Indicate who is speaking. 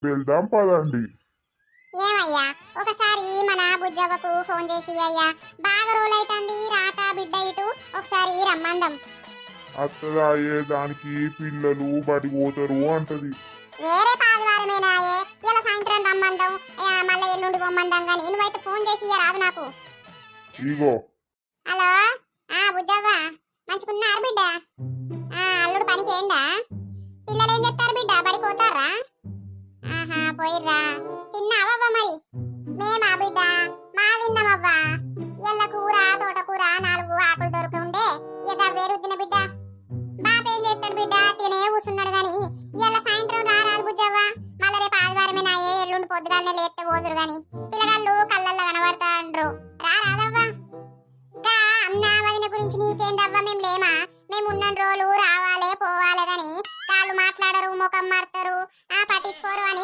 Speaker 1: వెళ్దాం పదండి.
Speaker 2: ఏమయ్యా ఒకసారి మన బుజ్జవ్వకు ఫోన్ చేసి అయ్యా బాగా రోజులైతుంది రాక బిడ్డ ఇటు ఒకసారి రమ్మందాం.
Speaker 1: అత్తదా అయ్యే దానికి పిల్లలు బడి పోతారు అంటది.
Speaker 2: ఏరే పాదవారమేనాయే ఇలా సాయంత్రం రమ్మందాం మళ్ళీ ఎల్లుండి పొమ్మందాం కానీ నువ్వైతే ఫోన్ చేసి రాదు నాకు.
Speaker 1: ఇగో
Speaker 2: హలో బుజ్జవ్వ మంచిగున్నారు బిడ్డ? అల్లుడు పనికి ఏండా? పిల్లలు ఏం చెప్తారు బిడ్డ పడిపోతారా? ఆహా పోయిర్రా. తిన్నావవ్వ మరి? మేమా బిడ్డ మా తిన్నామవ్వా. ఎల్ల కూర తోటకూర 4 ఆకులు దొరుకుండే ఇక వేరుద్దిన బిడ్డ. బాప ఏం చేస్తాడు బిడ్డ? తినే కూర్చున్నాడు గాని ఇవాళ సాయంత్రం రారాదు బుజ్జవ్వ. మళ్ళీ రేపు ఆదివారమేనాయే ఎల్లుండి పొద్దుగానే లేస్తే పోదురు గాని పిల్లగాళ్ళు కళ్ళల్లో కనబడతాండ్రు. రారాదవ్వా. అన్నా వదిన గురించి నీకేందవ్వా? మేము లేమా? మేము ఉన్న రోజులు రావాలే పోవాలే గాని వాళ్ళు మాట్లాడరు ముఖం మారుతారు పట్టించుకోరు అని